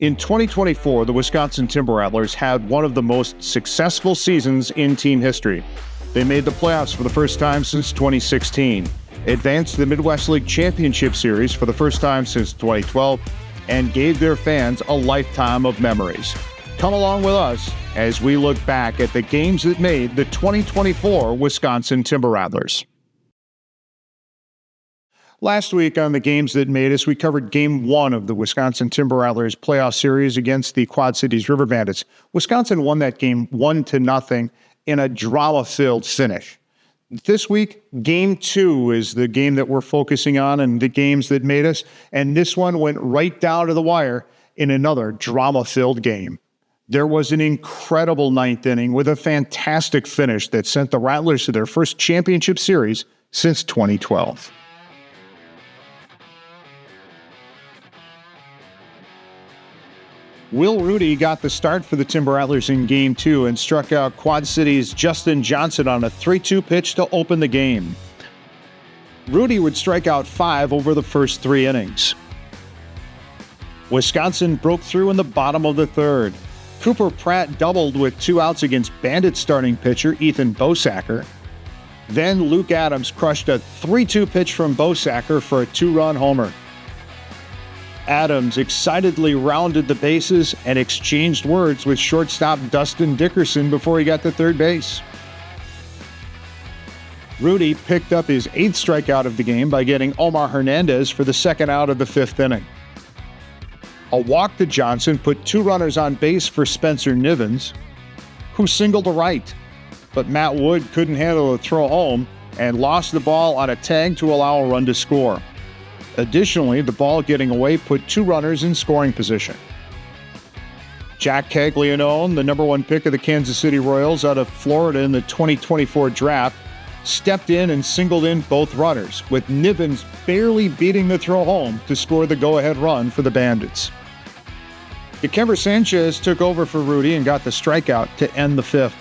In 2024, the Wisconsin Timber Rattlers had one of the most successful seasons in team history. They made the playoffs for the first time since 2016, advanced to the Midwest League Championship Series for the first time since 2012, and gave their fans a lifetime of memories. Come along with us as we look back at the games that made the 2024 Wisconsin Timber Rattlers. Last week on the Games That Made Us, we covered Game 1 of the Wisconsin Timber Rattlers playoff series against the Quad Cities River Bandits. Wisconsin won that game 1-0 in a drama-filled finish. This week, Game 2 is the game that we're focusing on and the Games That Made Us, and this one went right down to the wire in another drama-filled game. There was an incredible ninth inning with a fantastic finish that sent the Rattlers to their first championship series since 2012. Will Rudy got the start for the Timber Rattlers in Game 2 and struck out Quad Cities' Justin Johnson on a 3-2 pitch to open the game. Rudy would strike out 5 over the first 3 innings. Wisconsin broke through in the bottom of the third. Cooper Pratt doubled with 2 outs against Bandit starting pitcher Ethan Bosacker. Then Luke Adams crushed a 3-2 pitch from Bosacker for a 2-run homer. Adams excitedly rounded the bases and exchanged words with shortstop Dustin Dickerson before he got to third base. Rudy picked up his 8th strikeout of the game by getting Omar Hernandez for the second out of the 5th inning. A walk to Johnson put 2 runners on base for Spencer Nivens, who singled to right, but Matt Wood couldn't handle a throw home and lost the ball on a tag to allow a run to score. Additionally, the ball getting away put 2 runners in scoring position. Jack Caglianone, the number 1 pick of the Kansas City Royals out of Florida in the 2024 draft, stepped in and singled in both runners, with Nivens barely beating the throw home to score the go-ahead run for the Bandits. Dikembe Sanchez took over for Rudy and got the strikeout to end the 5th.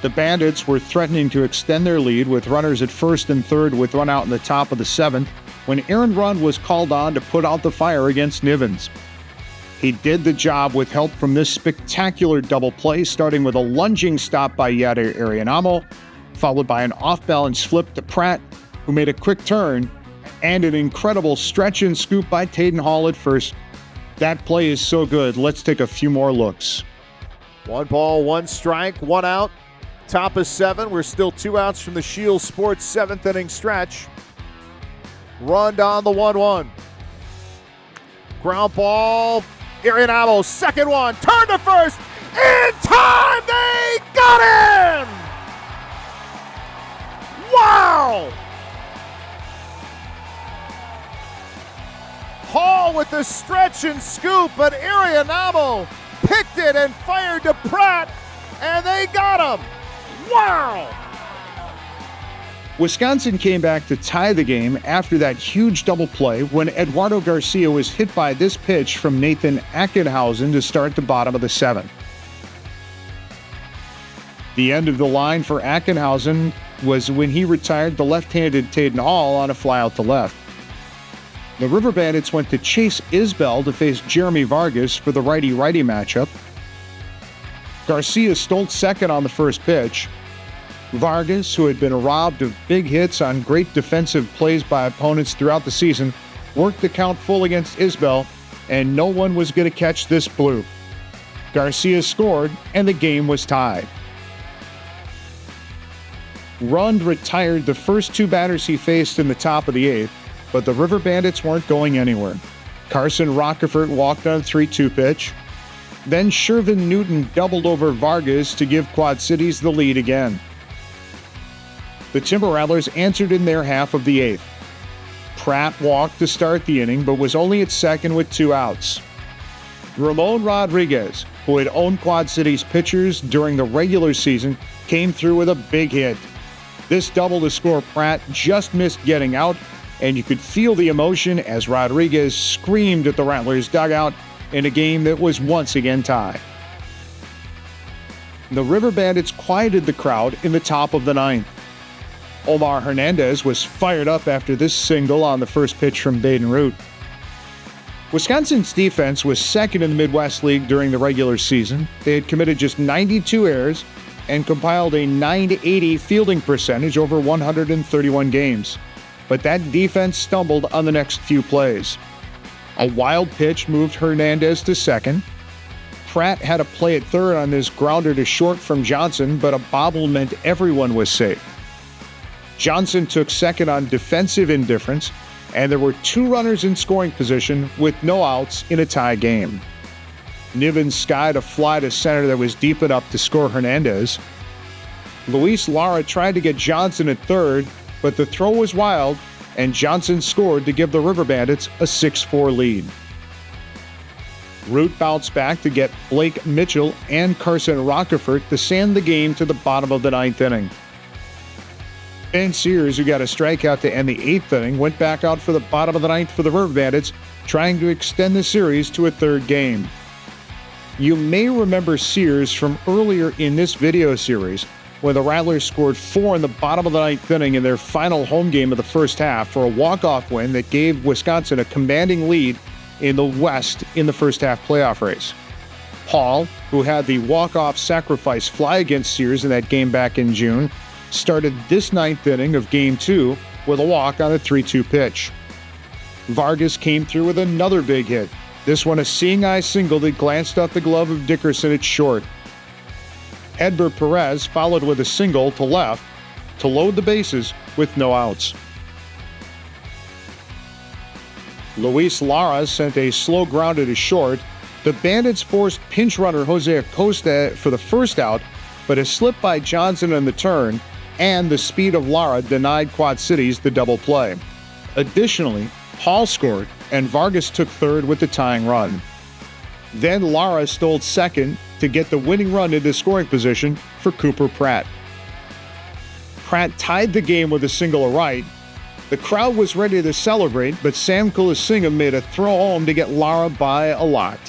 The Bandits were threatening to extend their lead with runners at first and third with one out in the top of the 7th, when Aaron Rund was called on to put out the fire against Nivens. He did the job with help from this spectacular double play, starting with a lunging stop by Yadier Arianamo, followed by an off-balance flip to Pratt, who made a quick turn, and an incredible stretch and scoop by Taden Hall at first. That play is so good, let's take a few more looks. 1 ball, 1 strike, 1 out. Top of 7, we're still 2 outs from the Shield Sports 7th inning stretch. Run down the 1-1. Ground ball. Arianamo, second one. Turn to first. In time, they got him! Wow! Hall with the stretch and scoop, but Arianamo picked it and fired to Pratt, and they got him! Wow! Wisconsin came back to tie the game after that huge double play when Eduardo Garcia was hit by this pitch from Nathan Ackenhausen to start the bottom of the 7th. The end of the line for Ackenhausen was when he retired the left-handed Taden Hall on a flyout to left. The River Bandits went to Chase Isbell to face Jeremy Vargas for the righty-righty matchup. Garcia stole second on the first pitch. Vargas, who had been robbed of big hits on great defensive plays by opponents throughout the season, worked the count full against Isbell, and no one was going to catch this blue. Garcia scored, and the game was tied. Rund retired the first 2 batters he faced in the top of the 8th, but the River Bandits weren't going anywhere. Carson Rockefort walked on a 3-2 pitch. Then Shervin Newton doubled over Vargas to give Quad Cities the lead again. The Timber Rattlers answered in their half of the 8th. Pratt walked to start the inning, but was only at second with 2 outs. Ramon Rodriguez, who had owned Quad Cities pitchers during the regular season, came through with a big hit. This double to score Pratt just missed getting out, and you could feel the emotion as Rodriguez screamed at the Rattlers dugout in a game that was once again tied. The River Bandits quieted the crowd in the top of the 9th. Omar Hernandez was fired up after this single on the first pitch from Baden Root. Wisconsin's defense was second in the Midwest League during the regular season. They had committed just 92 errors and compiled a 980 fielding percentage over 131 games. But that defense stumbled on the next few plays. A wild pitch moved Hernandez to second. Pratt had a play at third on this grounder to short from Johnson, but a bobble meant everyone was safe. Johnson took second on defensive indifference, and there were 2 runners in scoring position with no outs in a tie game. Nivens skied a fly to center that was deep enough to score Hernandez. Luis Lara tried to get Johnson at third, but the throw was wild, and Johnson scored to give the River Bandits a 6-4 lead. Root bounced back to get Blake Mitchell and Carson Rockefort to sand the game to the bottom of the 9th inning. Ben Sears, who got a strikeout to end the 8th inning, went back out for the bottom of the 9th for the River Bandits, trying to extend the series to a 3rd game. You may remember Sears from earlier in this video series when the Rattlers scored 4 in the bottom of the 9th inning in their final home game of the first half for a walk-off win that gave Wisconsin a commanding lead in the West in the first half playoff race. Paul, who had the walk-off sacrifice fly against Sears in that game back in June, started this 9th inning of Game 2 with a walk on a 3-2 pitch. Vargas came through with another big hit, this one a seeing-eye single that glanced off the glove of Dickerson at short. Edber Perez followed with a single to left to load the bases with no outs. Luis Lara sent a slow grounder to short. The Bandits forced pinch runner Jose Acosta for the first out, but a slip by Johnson on the turn and the speed of Lara denied Quad Cities the double play. Additionally, Hall scored and Vargas took third with the tying run. Then Lara stole second to get the winning run into scoring position for Cooper Pratt. Pratt tied the game with a single to right. The crowd was ready to celebrate, but Sam Kulasingam made a throw home to get Lara by a lot.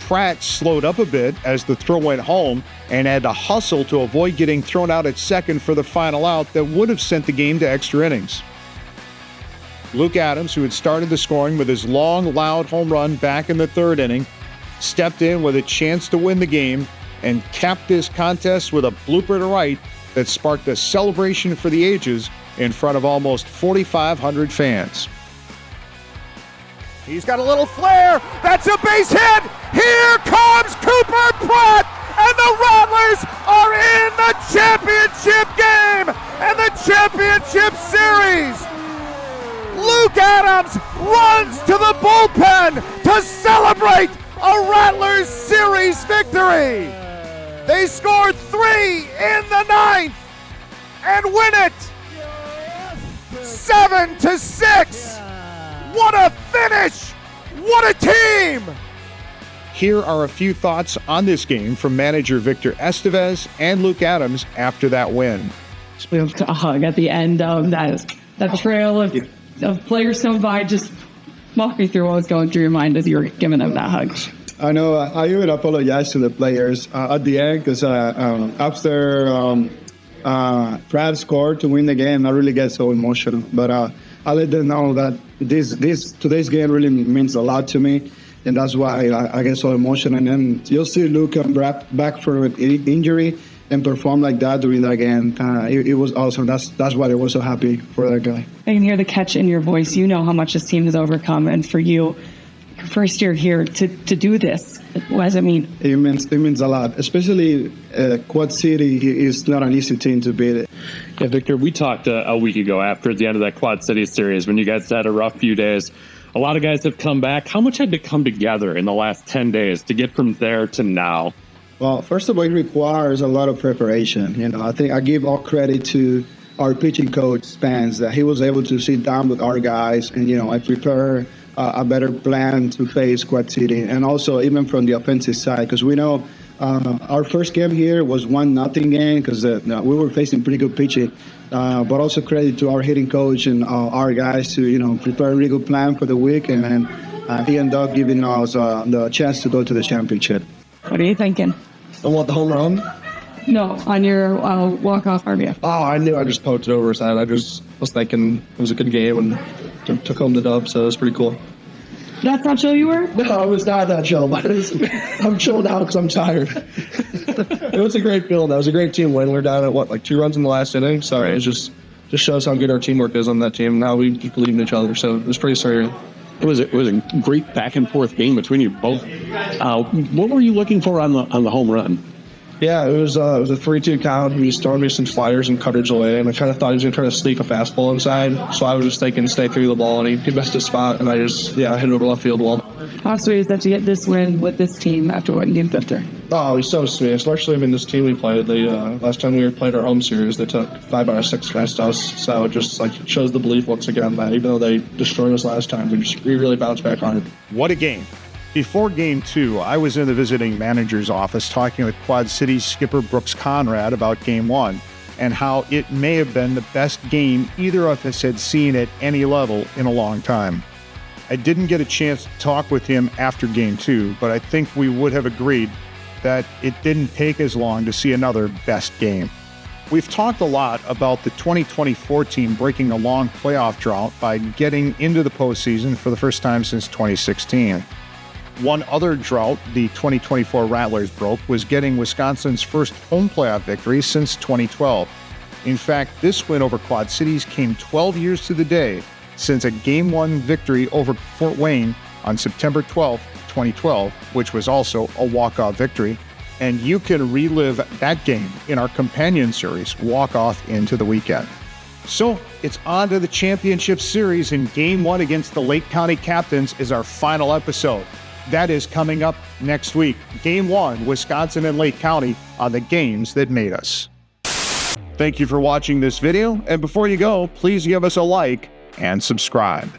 Pratt slowed up a bit as the throw went home and had to hustle to avoid getting thrown out at second for the final out that would have sent the game to extra innings. Luke Adams, who had started the scoring with his long, loud home run back in the 3rd inning, stepped in with a chance to win the game and capped this contest with a blooper to right that sparked a celebration for the ages in front of almost 4,500 fans. He's got a little flare. That's a base hit. Here comes Cooper Pratt, and the Rattlers are in the championship game and the championship series. Luke Adams runs to the bullpen to celebrate a Rattlers series victory. They scored 3 in the 9th and win it 7-6. What a finish! What a team! Here are a few thoughts on this game from manager Victor Estevez and Luke Adams after that win. A hug at the end of that trail of players going by. Just walk me through what was going through your mind as you were giving them that hug. I know I even apologize to the players at the end because after Pratt scored to win the game, I really get so emotional. But I let them know that today's game really means a lot to me, and that's why I get so emotional. And then you'll see Luke come back from an injury and perform like that during that game. It was awesome. That's why I was so happy for that guy. I can hear the catch in your voice. You know how much this team has overcome, and for you, your first year here to do this, what does it mean? It means a lot, especially Quad City is not an easy team to beat. Yeah, Victor, we talked a week ago after the end of that Quad City series when you guys had a rough few days. A lot of guys have come back. How much had to come together in the last 10 days to get from there to now? Well, first of all, it requires a lot of preparation. I think I give all credit to our pitching coach, Spence, that he was able to sit down with our guys and, I prepare a better plan to face Quad City. And also even from the offensive side, because we know our first game here was 1-0 game because we were facing pretty good pitching. But also credit to our hitting coach and our guys to, prepare a really good plan for the week. And he ended up giving us the chance to go to the championship. What are you thinking? I want the home run? No, on your walk-off RBF. Oh, I knew I just poked it over his head. I just was thinking it was a good game and took home the dub, so it was pretty cool. That's how chill you were? No, I was not that chill, but I'm chill now because I'm tired. It was a great feeling. That was a great team win. We're down at 2 runs in the last inning, so it just shows how good our teamwork is on that team and how we believe in each other. So it was pretty surreal. It was a great back and forth game between you both. What were you looking for on the home run? Yeah, it was a 3-2 count. He was throwing me some sliders and cutters away, and I kind of thought he was going to try to sneak a fastball inside. So I was just thinking, stay through the ball, and he missed his spot, and I just, hit it over left field wall. How sweet is that to get this win with this team after winning Game 5? Oh, he's so sweet. Especially this team we played. They last time we played our home series, they took 5 out of 6 against us. So it just shows the belief once again that even though they destroyed us last time, we really bounced back on it. What a game. Before Game 2, I was in the visiting manager's office talking with Quad Cities skipper Brooks Conrad about Game 1 and how it may have been the best game either of us had seen at any level in a long time. I didn't get a chance to talk with him after Game 2, but I think we would have agreed that it didn't take as long to see another best game. We've talked a lot about the 2024 team breaking a long playoff drought by getting into the postseason for the first time since 2016. One other drought the 2024 Rattlers broke was getting Wisconsin's first home playoff victory since 2012. In fact, this win over Quad Cities came 12 years to the day since a Game 1 victory over Fort Wayne on September 12, 2012, which was also a walk-off victory. And you can relive that game in our companion series, Walk Off into the Weekend. So it's on to the championship series, and Game 1 against the Lake County Captains is our final episode. That is coming up next week. Game 1, Wisconsin and Lake County on the games that made us. Thank you for watching this video, and before you go, please give us a like and subscribe.